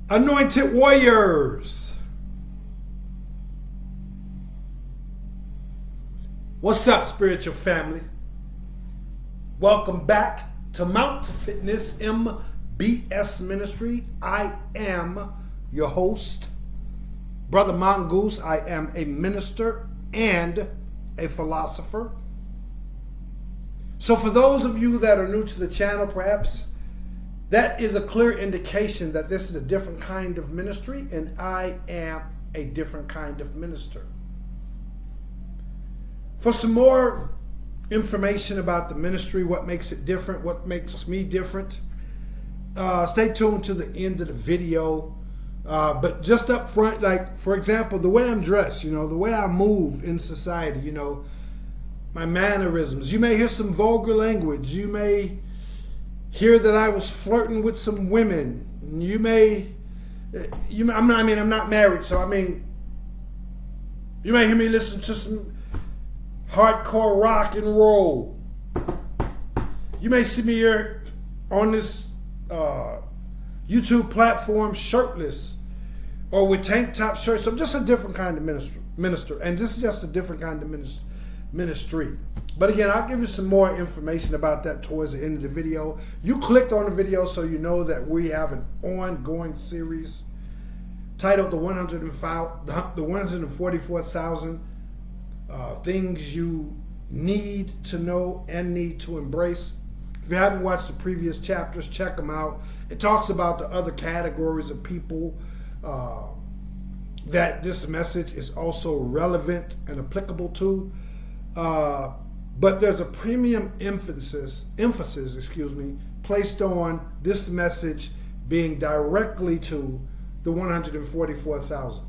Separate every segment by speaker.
Speaker 1: Anointed warriors, what's up, spiritual family? Welcome back to Mount Fitness MBS Ministry. I am your host, Brother Mongoose. I am a minister and a philosopher. So for those of you that are new to the channel, perhaps that is a clear indication that this is a different kind of ministry, and I am a different kind of minister. For some more information about the ministry, what makes it different, what makes me different, stay tuned to the end of the video. But just up front, like, for example, the way I'm dressed, the way I move in society, my mannerisms. You may hear some vulgar language. You may hear that I was flirting with some women. I'm not married, so you may hear me listen to some hardcore rock and roll. You may see me here on this YouTube platform shirtless or with tank top shirts. So I'm just a different kind of minister, and this is just a different kind of ministry. But again, I'll give you some more information about that towards the end of the video. You clicked on the video, so you know that we have an ongoing series titled the 144,000 things you need to know and need to embrace. If you haven't watched the previous chapters, check them out. It talks about the other categories of people that this message is also relevant and applicable to. But there's a premium emphasis, placed on this message being directly to the 144,000.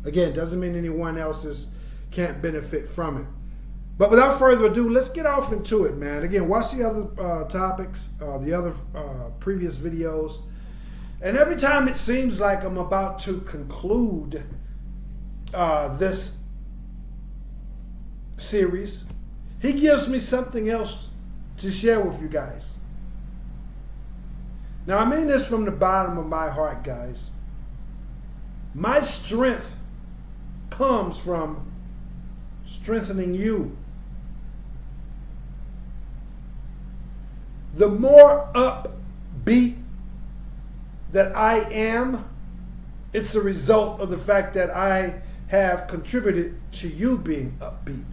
Speaker 1: Again, doesn't mean anyone else can't benefit from it. But without further ado, let's get off into it, man. Again, watch the other topics, the other previous videos. And every time it seems like I'm about to conclude this series, he gives me something else to share with you guys. Now, I mean this from the bottom of my heart, guys. My strength comes from strengthening you. The more upbeat that I am, it's a result of the fact that I have contributed to you being upbeat.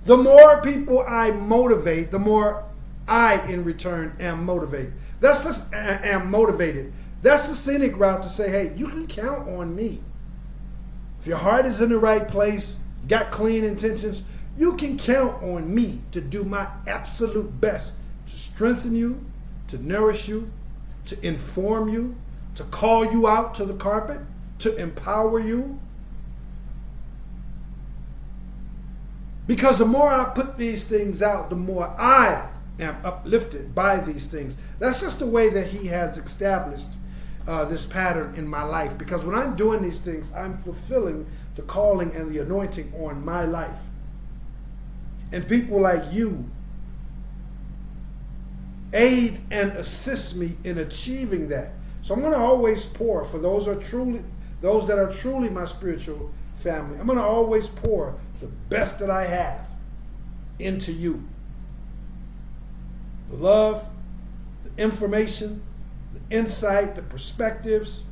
Speaker 1: The more people I motivate, the more I, in return, am motivated. That's the scenic route to say, hey, you can count on me. If your heart is in the right place, you got clean intentions, you can count on me to do my absolute best to strengthen you, to nourish you, to inform you, to call you out to the carpet, to empower you. Because the more I put these things out, the more I am uplifted by these things. That's just the way that he has established this pattern in my life. Because when I'm doing these things, I'm fulfilling the calling and the anointing on my life. And people like you aid and assist me in achieving that. So I'm going to always pour for those that are truly my spiritual family. I'm going to always pour the best that I have into you. The love, the information, the insight, the perspectives,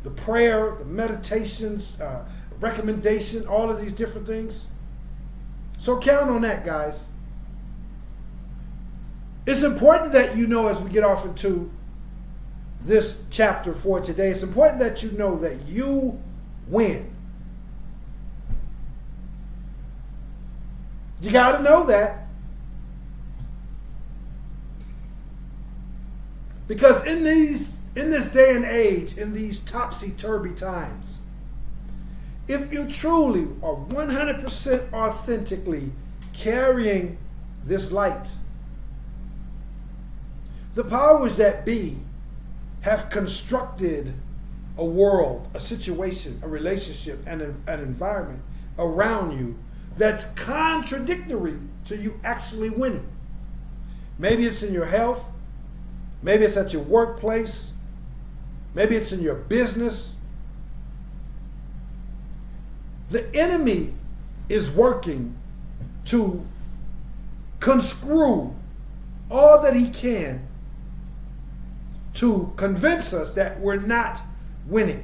Speaker 1: the prayer, the meditations, recommendation, all of these different things. So count on that, guys. It's important that you know, as we get off into this chapter for today, it's important that you know that you win. You got to know that. Because in this day and age, in these topsy-turvy times, if you truly are 100% authentically carrying this light, the powers that be have constructed a world, a situation, a relationship, and an environment around you that's contradictory to you actually winning. Maybe it's in your health. Maybe it's at your workplace. Maybe it's in your business. The enemy is working to conscrew all that he can to convince us that we're not winning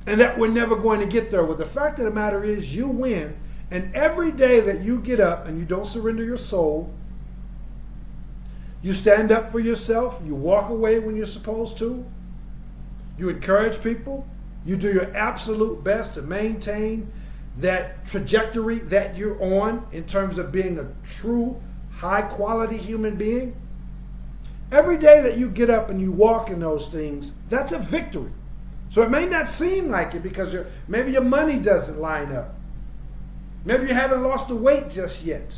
Speaker 1: and that we're never going to get there. Well, the fact of the matter is you win, and every day that you get up and you don't surrender your soul, you stand up for yourself, you walk away when you're supposed to, you encourage people, you do your absolute best to maintain that trajectory that you're on in terms of being a true, high-quality human being. Every day that you get up and you walk in those things, that's a victory. So it may not seem like it because maybe your money doesn't line up. Maybe you haven't lost the weight just yet.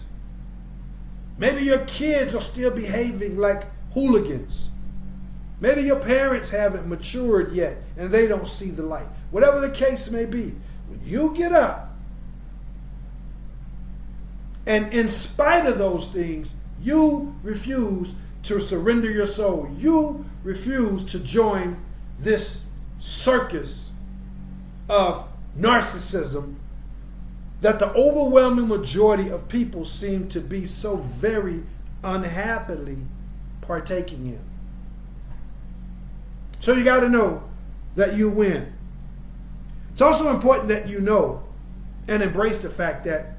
Speaker 1: Maybe your kids are still behaving like hooligans. Maybe your parents haven't matured yet and they don't see the light. Whatever the case may be, when you get up, and in spite of those things, you refuse to surrender your soul. You refuse to join this circus of narcissism that the overwhelming majority of people seem to be so very unhappily partaking in. So you got to know that you win. It's also important that you know and embrace the fact that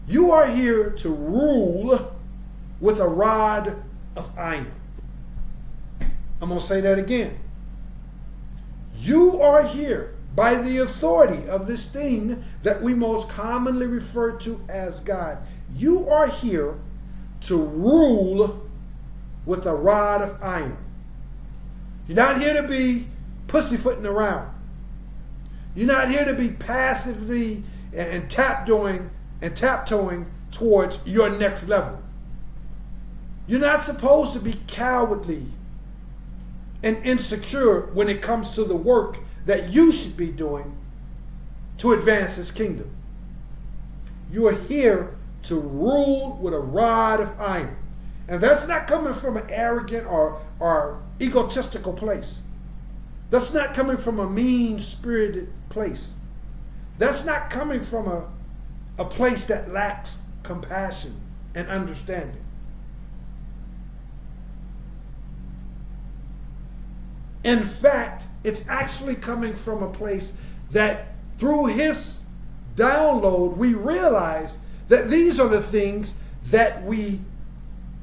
Speaker 1: you are here to rule with a rod of iron. I'm going to say that again. You are here by the authority of this thing that we most commonly refer to as God. You are here to rule with a rod of iron. You're not here to be pussyfooting around. You're not here to be passively and taptoeing towards your next level. You're not supposed to be cowardly and insecure when it comes to the work that you should be doing to advance His kingdom. You are here to rule with a rod of iron. And that's not coming from an arrogant or egotistical place. That's not coming from a mean-spirited place. That's not coming from a place that lacks compassion and understanding. In fact, it's actually coming from a place that through His download, we realize that these are the things that we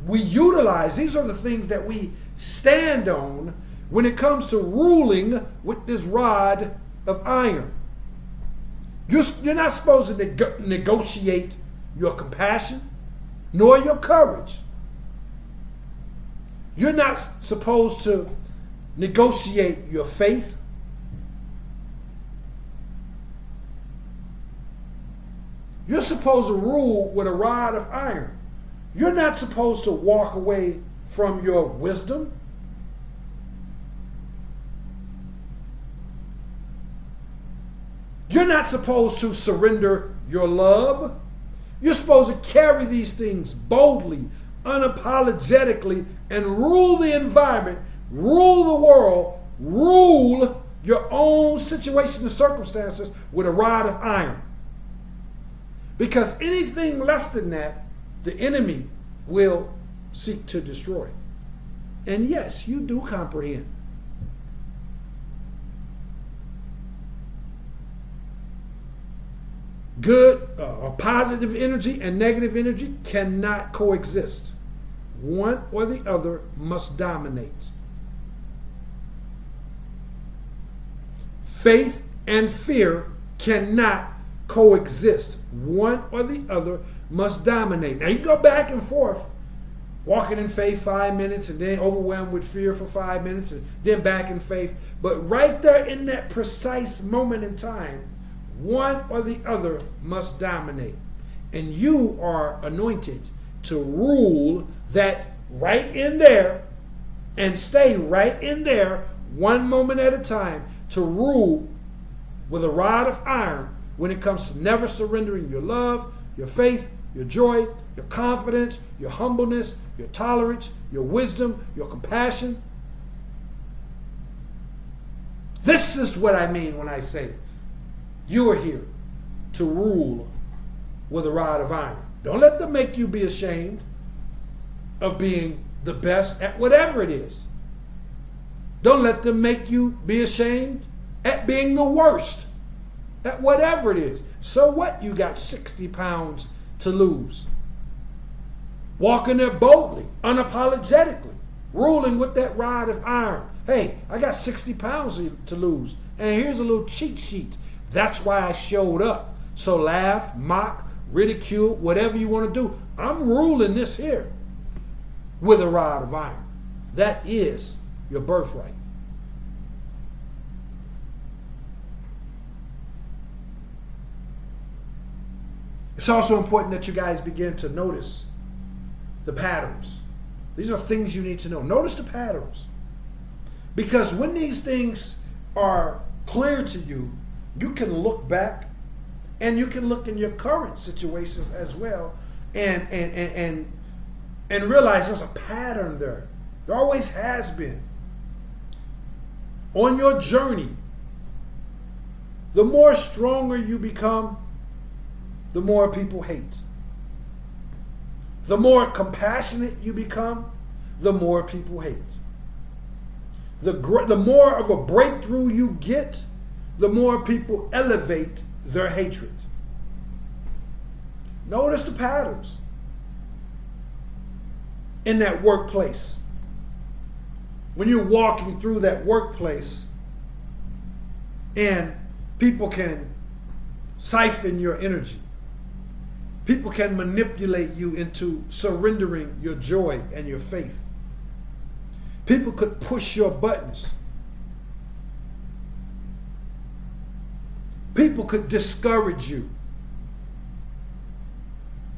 Speaker 1: utilize. These are the things that we stand on when it comes to ruling with this rod of iron. You're not supposed to negotiate your compassion nor your courage. You're not supposed to negotiate your faith. You're supposed to rule with a rod of iron. You're not supposed to walk away from your wisdom. You're not supposed to surrender your love. You're supposed to carry these things boldly, unapologetically, and rule the environment, rule the world, rule your own situation and circumstances with a rod of iron. Because anything less than that, the enemy will seek to destroy. And yes, you do comprehend. Good or positive energy and negative energy cannot coexist. One or the other must dominate. Faith and fear cannot coexist. One or the other must dominate. Now you can go back and forth, walking in faith 5 minutes and then overwhelmed with fear for 5 minutes and then back in faith. But right there in that precise moment in time, one or the other must dominate. And you are anointed to rule that right in there and stay right in there one moment at a time, to rule with a rod of iron when it comes to never surrendering your love, your faith, your joy, your confidence, your humbleness, your tolerance, your wisdom, your compassion. This is what I mean when I say you are here to rule with a rod of iron. Don't let them make you be ashamed of being the best at whatever it is. Don't let them make you be ashamed at being the worst at whatever it is. So what? You got 60 pounds to lose. Walking there boldly, unapologetically, ruling with that rod of iron. Hey, I got 60 pounds to lose. And here's a little cheat sheet. That's why I showed up. So laugh, mock, ridicule, whatever you want to do. I'm ruling this here with a rod of iron. That is your birthright. It's also important that you guys begin to notice the patterns. These are things you need to know. Notice the patterns. Because when these things are clear to you, you can look back and you can look in your current situations as well and realize there's a pattern there. There always has been. On your journey, the more stronger you become, the more people hate. The more compassionate you become, the more people hate. The more of a breakthrough you get, the more people elevate their hatred. Notice the patterns in that workplace. When you're walking through that workplace and people can siphon your energy. People can manipulate you into surrendering your joy and your faith. People could push your buttons. People could discourage you.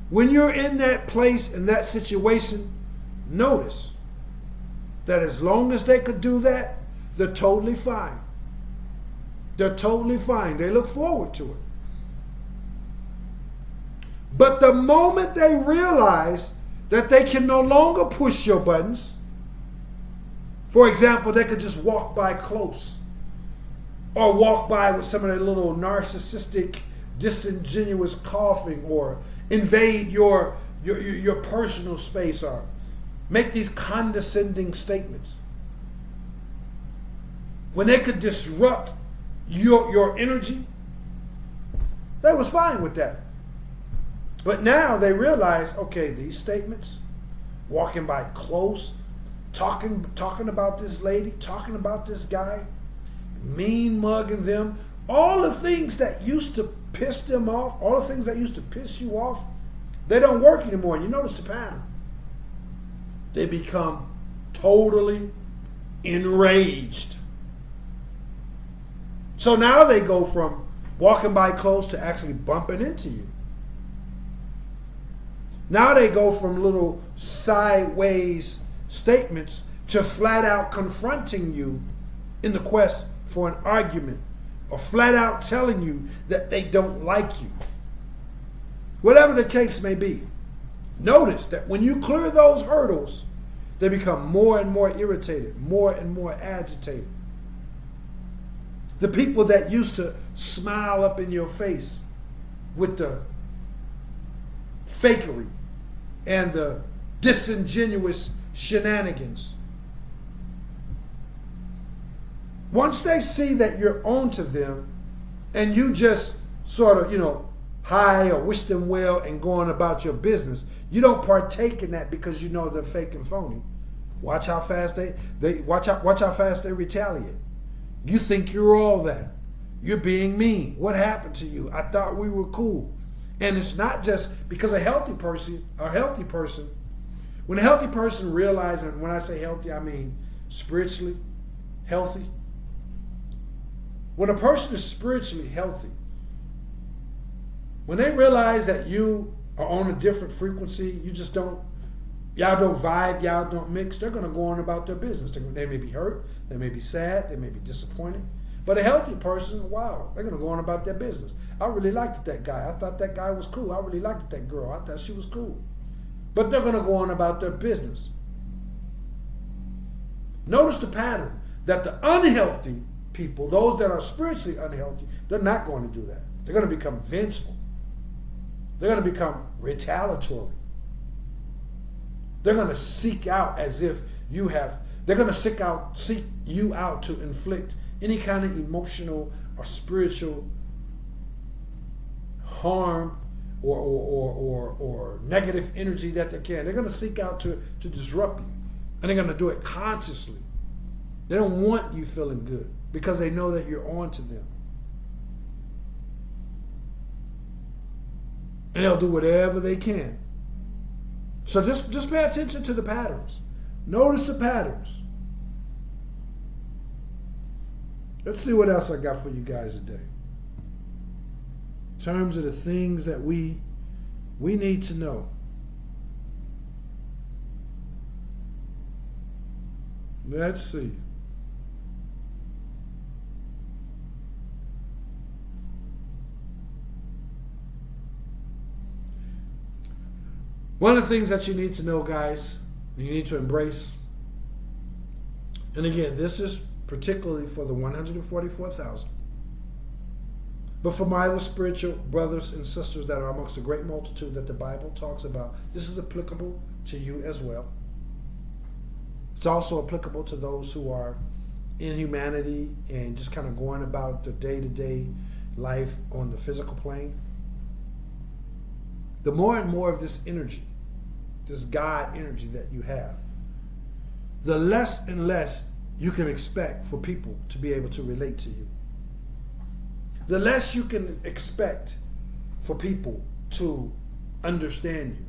Speaker 1: When you're in that place, in that situation, notice that as long as they could do that, they're totally fine. They're totally fine. They look forward to it. But the moment they realize that they can no longer push your buttons, for example, they could just walk by close or walk by with some of their little narcissistic, disingenuous coughing or invade your personal space or make these condescending statements. When they could disrupt your energy, they was fine with that. But now they realize, okay, these statements, walking by close, talking about this lady, talking about this guy, mean mugging them, all the things that used to piss them off, all the things that used to piss you off, they don't work anymore. And you notice the pattern. They become totally enraged. So now they go from walking by close to actually bumping into you. Now they go from little sideways statements to flat out confronting you in the quest for an argument or flat out telling you that they don't like you. Whatever the case may be, notice that when you clear those hurdles, they become more and more irritated, more and more agitated. The people that used to smile up in your face with the fakery and the disingenuous shenanigans, once they see that you're on to them and you just sort of, hi or wish them well and go on about your business, you don't partake in that because you know they're fake and phony. Watch how fast watch how fast they retaliate. You think you're all that. You're being mean. What happened to you? I thought we were cool. And it's not just because a healthy person, when a healthy person realizes, and when I say healthy, I mean spiritually healthy. When a person is spiritually healthy, when they realize that you are on a different frequency, y'all don't vibe, y'all don't mix, they're going to go on about their business. They may be hurt, they may be sad, they may be disappointed, But a healthy person, wow, they're going to go on about their business. I really liked that guy. I thought that guy was cool. I really liked that girl. I thought she was cool. But they're going to go on about their business. Notice the pattern that the unhealthy people, those that are spiritually unhealthy, they're not going to do that. They're going to become vengeful. They're going to become retaliatory. They're going to seek out as if you have, they're going to seek you out to inflict any kind of emotional or spiritual harm or negative energy that they can. They're going to seek out to disrupt you. And they're going to do it consciously. They don't want you feeling good because they know that you're on to them. And they'll do whatever they can. So just pay attention to the patterns. Notice the patterns. Let's see what else I got for you guys today. In terms of the things that we need to know. Let's see. One of the things that you need to know, guys, and you need to embrace, and again, this is particularly for the 144,000, but for my other spiritual brothers and sisters that are amongst the great multitude that the Bible talks about, this is applicable to you as well. It's also applicable to those who are in humanity and just kind of going about their day-to-day life on the physical plane. The more and more of this energy, this God energy that you have, the less and less you can expect for people to be able to relate to you. The less you can expect for people to understand you.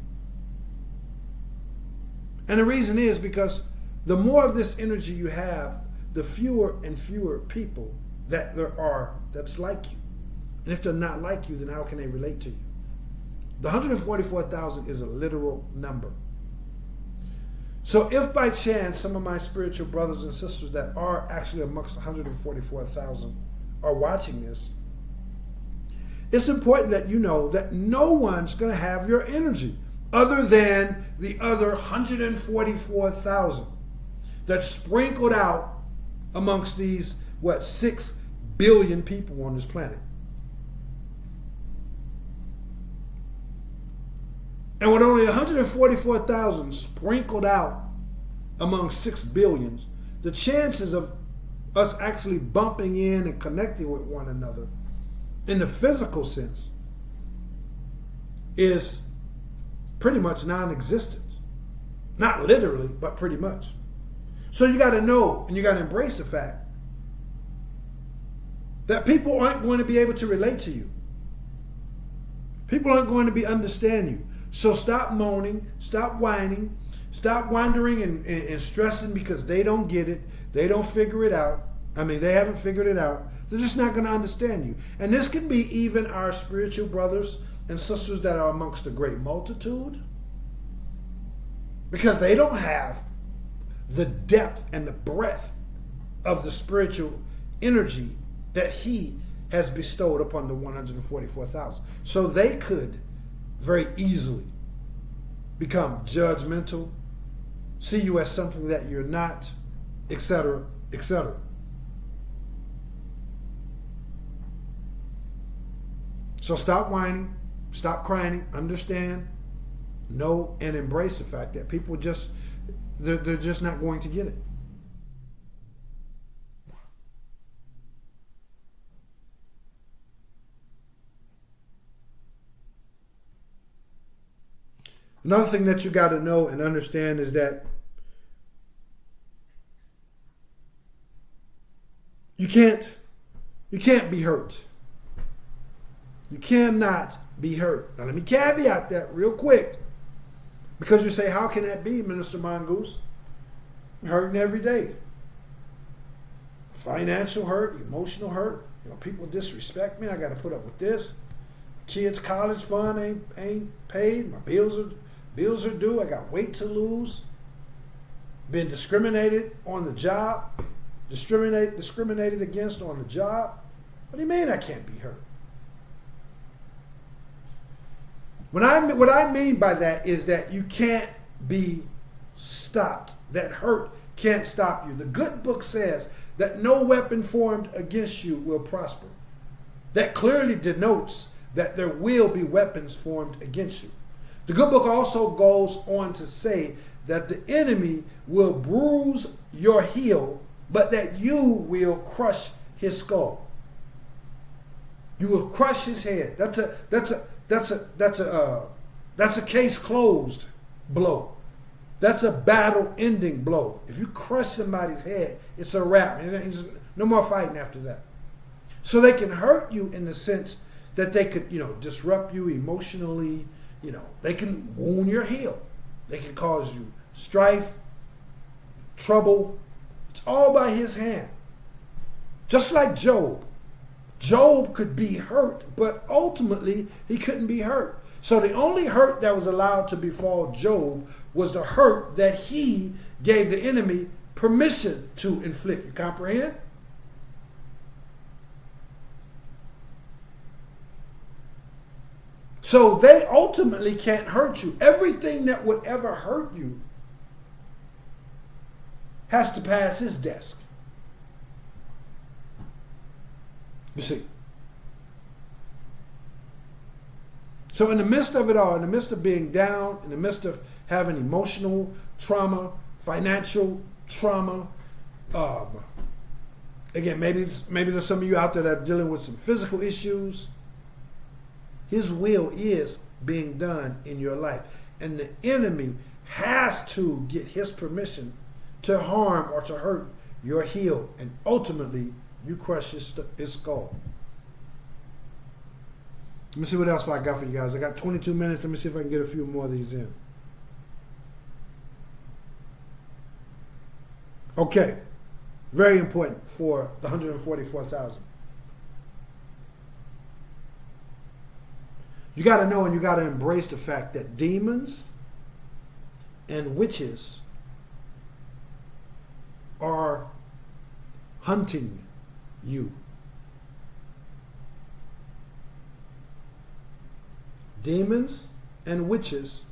Speaker 1: And the reason is because the more of this energy you have, the fewer and fewer people that there are that's like you. And if they're not like you, then how can they relate to you? The 144,000 is a literal number. So if by chance some of my spiritual brothers and sisters that are actually amongst 144,000 are watching this, it's important that you know that no one's going to have your energy other than the other 144,000 that's sprinkled out amongst these, 6 billion people on this planet. And with only 144,000 sprinkled out among 6 billions, the chances of us actually bumping in and connecting with one another in the physical sense is pretty much non-existent. Not literally, but pretty much. So you got to know and you got to embrace the fact that people aren't going to be able to relate to you. People aren't going to understand you. So stop moaning, stop whining, stop wondering and stressing because they don't get it. They don't figure it out. They haven't figured it out. They're just not going to understand you. And this can be even our spiritual brothers and sisters that are amongst the great multitude, because they don't have the depth and the breadth of the spiritual energy that he has bestowed upon the 144,000. So they could very easily become judgmental, see you as something that you're not, etc., etc. So stop whining, stop crying, understand, know, and embrace the fact that people they're just not going to get it. Another thing that you got to know and understand is that you can't be hurt. You cannot be hurt. Now let me caveat that real quick, because you say, how can that be, Minister Mongoose? I'm hurting every day. Financial hurt, emotional hurt. People disrespect me. I got to put up with this. Kids' college fund ain't paid. My bills are due. I got weight to lose. Been discriminated on the job. discriminated against on the job? What do you mean I can't be hurt? What I mean by that is that you can't be stopped. That hurt can't stop you. The good book says that no weapon formed against you will prosper. That clearly denotes that there will be weapons formed against you. The good book also goes on to say that the enemy will bruise your heel, but that you will crush his skull. You will crush his head. That's a case closed blow. That's a battle ending blow. If you crush somebody's head, it's a wrap. No more fighting after that. So they can hurt you in the sense that they could, disrupt you emotionally. They can wound your heel. They can cause you strife, trouble. It's all by his hand. Just like Job. Job could be hurt, but ultimately he couldn't be hurt. So the only hurt that was allowed to befall Job was the hurt that he gave the enemy permission to inflict. You comprehend? So they ultimately can't hurt you. Everything that would ever hurt you has to pass his desk. You see. So in the midst of it all, in the midst of being down, in the midst of having emotional trauma, financial trauma, again, maybe there's some of you out there that are dealing with some physical issues. His will is being done in your life. And the enemy has to get his permission to harm or to hurt your heel. And ultimately, you crush his skull. Let me see what else I got for you guys. I got 22 minutes. Let me see if I can get a few more of these in. Okay. Very important for the 144,000. You got to know and you got to embrace the fact that demons and witches are hunting you. Demons and witches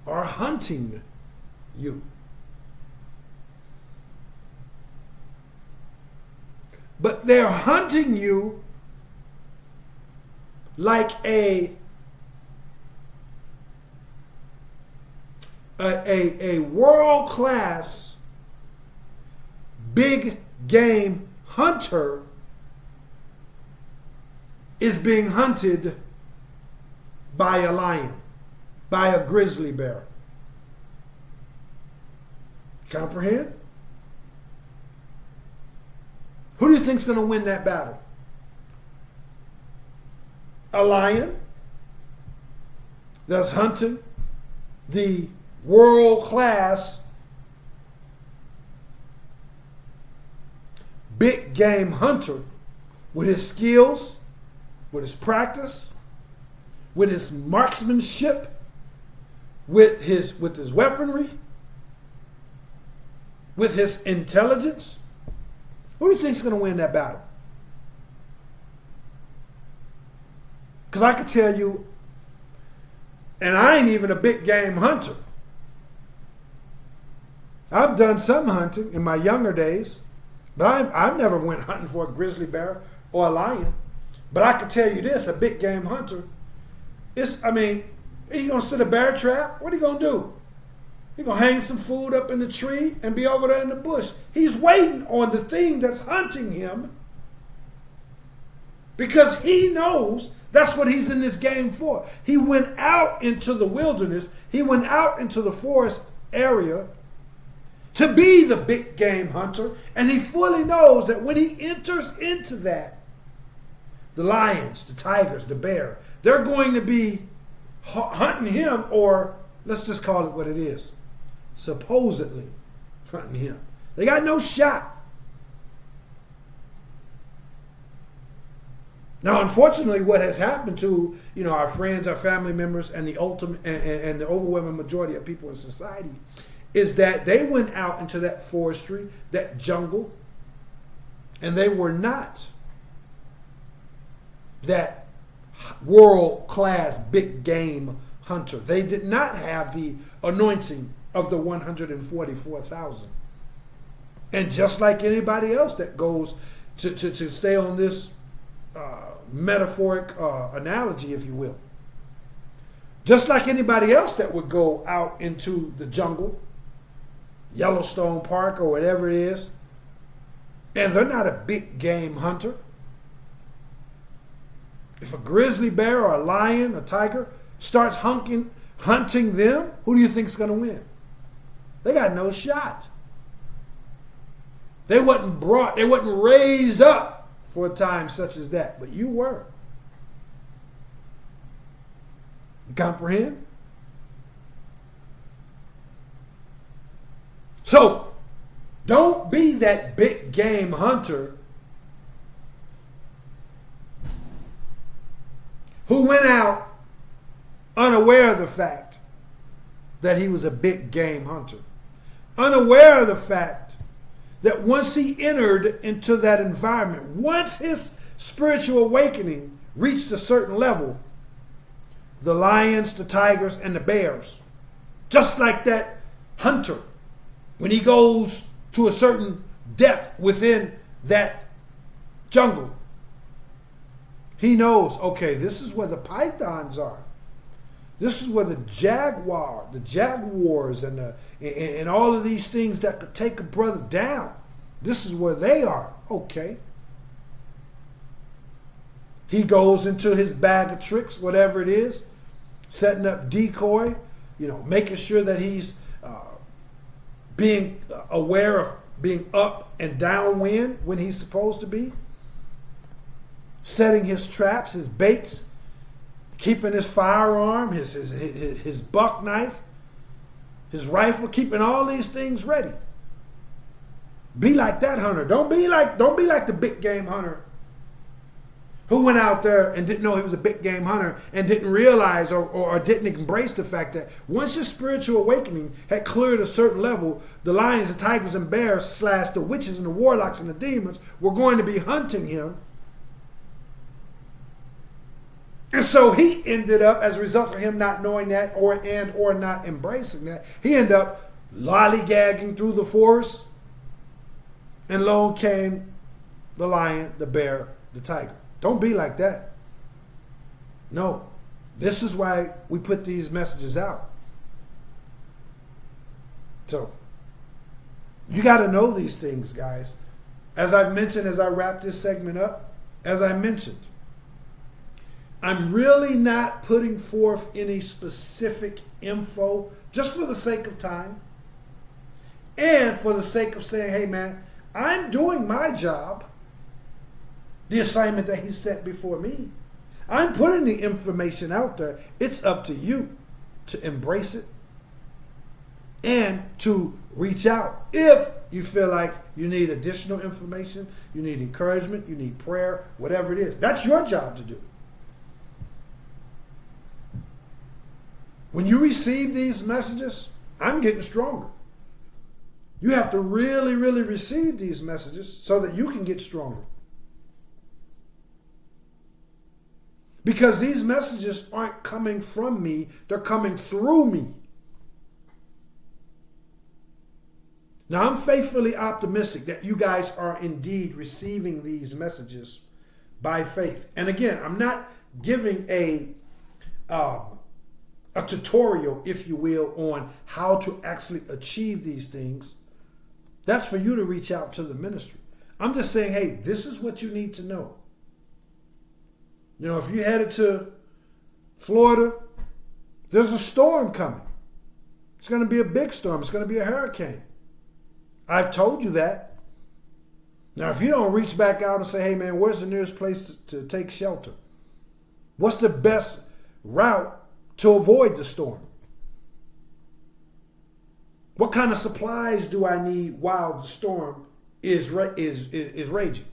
Speaker 1: are hunting you. But they're hunting you like a world-class big game hunter is being hunted by a lion, by a grizzly bear. Comprehend? Who do you think is going to win that battle? A lion that's hunting the world-class big game hunter with his skills, with his practice, with his marksmanship, with his weaponry, with his intelligence? Who do you think is going to win that battle? Because I could tell you, and I ain't even a big game hunter. I've done some hunting in my younger days, but I've never went hunting for a grizzly bear or a lion. But I can tell you this, a big game hunter, he going to set a bear trap? What are you going to do? He's going to hang some food up in the tree and be over there in the bush. He's waiting on the thing that's hunting him because he knows that's what he's in this game for. He went out into the wilderness. He went out into the forest area to be the big game hunter. And he fully knows that when he enters into that, the lions, the tigers, the bear, they're going to be hunting him, or let's just call it what it is, supposedly hunting him. They got no shot. Now, unfortunately, what has happened to our friends, our family members, and the ultimate and the overwhelming majority of people in society is that they went out into that forestry, that jungle, And they were not that world-class big game hunter. They did not have the anointing of the 144,000. And just like anybody else that goes to stay on this metaphoric analogy, if you will, just like anybody else that would go out into the jungle, Yellowstone Park or whatever it is, and they're not a big game hunter. If a grizzly bear or a lion, a tiger, starts hunting them, who do you think is going to win? They got no shot. They wasn't raised up for a time such as that, but you were. You comprehend? So, don't be that big game hunter who went out unaware of the fact that he was a big game hunter. Unaware of the fact that once he entered into that environment, once his spiritual awakening reached a certain level, the lions, the tigers, and the bears, just like that hunter, when he goes to a certain depth within that jungle, he knows, okay, this is where the pythons are. This is where the jaguars, and all of these things that could take a brother down. This is where they are. Okay. He goes into his bag of tricks, whatever it is, setting up decoy, making sure that he's being aware of being up and downwind when he's supposed to be, setting his traps, his baits, keeping his firearm, his buck knife, his rifle, keeping all these things ready. Be like that hunter. Don't be like the big game hunter who went out there and didn't know he was a big game hunter and didn't realize or didn't embrace the fact that once his spiritual awakening had cleared a certain level, the lions, the tigers, and bears / the witches and the warlocks and the demons were going to be hunting him. And so he ended up, as a result of him not knowing that or not embracing that, he ended up lollygagging through the forest, and along came the lion, the bear, the tiger. Don't be like that. No. This is why we put these messages out. So, you got to know these things, guys. As I've mentioned, as I wrap this segment up, as I mentioned, I'm really not putting forth any specific info just for the sake of time and for the sake of saying, hey, man, I'm doing my job, the assignment that he set before me. I'm putting the information out there. It's up to you to embrace it and to reach out if you feel like you need additional information, you need encouragement, you need prayer, whatever it is. That's your job to do. When you receive these messages, I'm getting stronger. You have to really, really receive these messages so that you can get stronger. Because these messages aren't coming from me, they're coming through me. Now, I'm faithfully optimistic that you guys are indeed receiving these messages by faith. And again, I'm not giving a tutorial, if you will, on how to actually achieve these things. That's for you to reach out to the ministry. I'm just saying, hey, this is what you need to know. If you headed to Florida, there's a storm coming. It's going to be a big storm. It's going to be a hurricane. I've told you that. Now, if you don't reach back out and say, hey, man, where's the nearest place to take shelter? What's the best route to avoid the storm? What kind of supplies do I need while the storm is raging?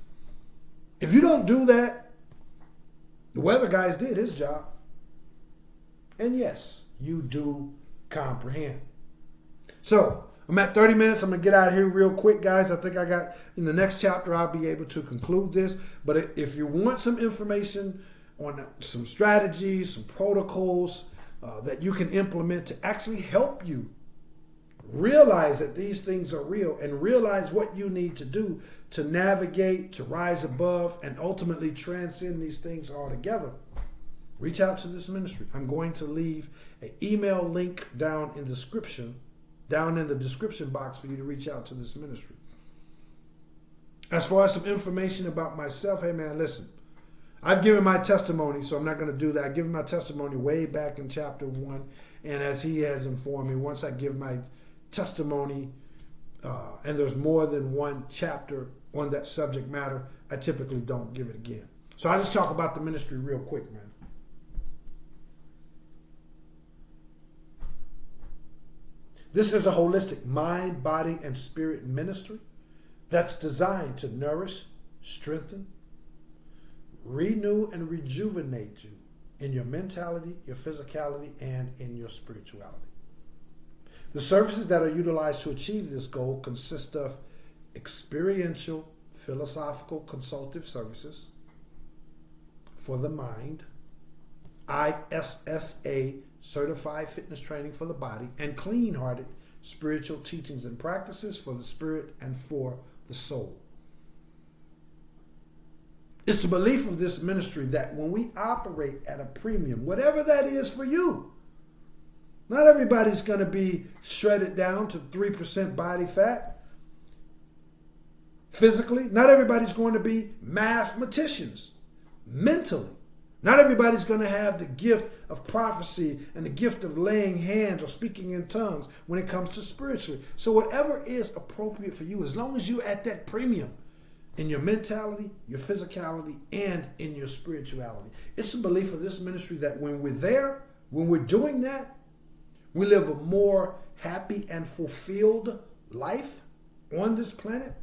Speaker 1: If you don't do that, the weather guys did his job. And yes, you do comprehend. So, I'm at 30 minutes. I'm going to get out of here real quick, guys. I think I got, in the next chapter, I'll be able to conclude this. But if you want some information on some strategies, some protocols that you can implement to actually help you realize that these things are real and realize what you need to do to navigate, to rise above, and ultimately transcend these things altogether, reach out to this ministry. I'm going to leave an email link down in the description box for you to reach out to this ministry. As far as some information about myself, hey man, listen, I've given my testimony, so I'm not going to do that. I've given my testimony way back in chapter 1, and as he has informed me, once I give my testimony, and there's more than one chapter on that subject matter, I typically don't give it again. So I just talk about the ministry real quick, man. This is a holistic mind, body, and spirit ministry that's designed to nourish, strengthen, renew, and rejuvenate you in your mentality, your physicality, and in your spirituality. The services that are utilized to achieve this goal consist of experiential, philosophical, consultative services for the mind, ISSA certified fitness training for the body, and clean-hearted spiritual teachings and practices for the spirit and for the soul. It's the belief of this ministry that when we operate at a premium, whatever that is for you, not everybody's going to be shredded down to 3% body fat. Physically, not everybody's going to be mathematicians. Mentally, not everybody's going to have the gift of prophecy and the gift of laying hands or speaking in tongues when it comes to spiritually. So whatever is appropriate for you, as long as you're at that premium in your mentality, your physicality, and in your spirituality. It's the belief of this ministry that when we're there, when we're doing that, we live a more happy and fulfilled life on this planet.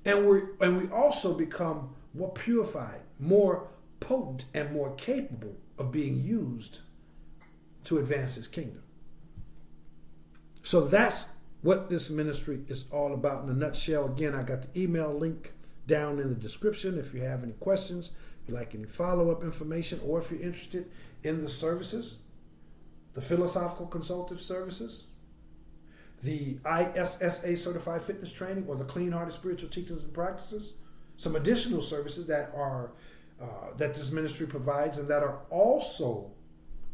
Speaker 1: And we also become more purified, more potent, and more capable of being used to advance his kingdom. So that's what this ministry is all about in a nutshell. Again, I got the email link down in the description if you have any questions, if you like any follow-up information, or if you're interested in the services, the philosophical consultative services, the ISSA certified fitness training, or the clean-hearted spiritual teachings and practices, some additional services that are that this ministry provides and that are also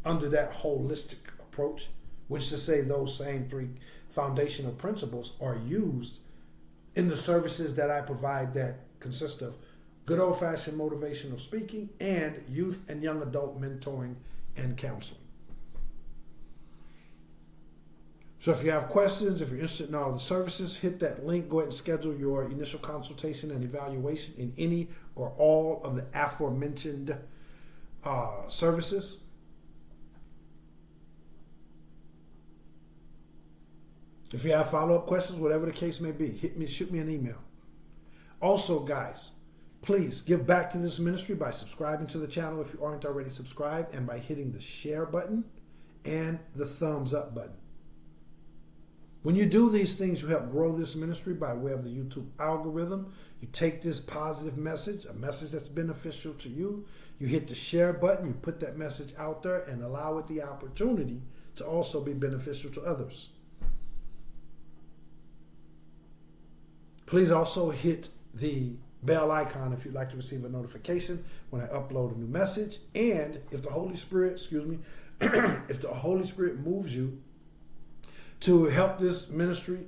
Speaker 1: under that holistic approach, which is to say those same 3 foundational principles are used in the services that I provide that consist of good old-fashioned motivational speaking and youth and young adult mentoring and counseling. So if you have questions, if you're interested in all the services, hit that link. Go ahead and schedule your initial consultation and evaluation in any or all of the aforementioned services. If you have follow-up questions, whatever the case may be, shoot me an email. Also, guys, please give back to this ministry by subscribing to the channel if you aren't already subscribed, and by hitting the share button and the thumbs up button. When you do these things, you help grow this ministry by way of the YouTube algorithm. You take this positive message, a message that's beneficial to you, you hit the share button, you put that message out there and allow it the opportunity to also be beneficial to others. Please also hit the bell icon if you'd like to receive a notification when I upload a new message. And if the Holy Spirit, if the Holy Spirit moves you to help this ministry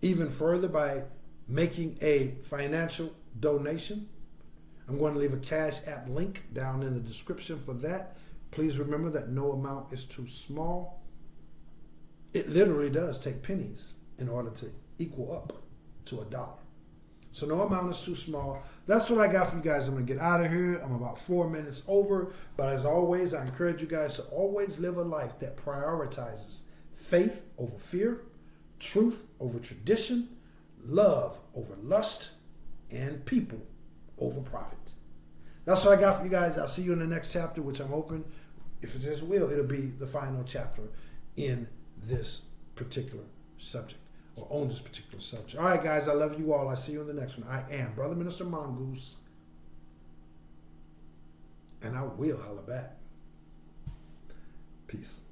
Speaker 1: even further by making a financial donation, I'm going to leave a Cash App link down in the description for that. Please remember that no amount is too small. It literally does take pennies in order to equal up to $1. So no amount is too small. That's what I got for you guys. I'm going to get out of here. I'm about 4 minutes over. But as always, I encourage you guys to always live a life that prioritizes faith over fear, truth over tradition, love over lust, and people over profit. That's what I got for you guys. I'll see you in the next chapter, which I'm hoping, if it's His will, it'll be the final chapter in this particular subject. or on this particular subject. All right, guys, I love you all. I see you in the next one. I am Brother Minister Mongoose, and I will holler back. Peace.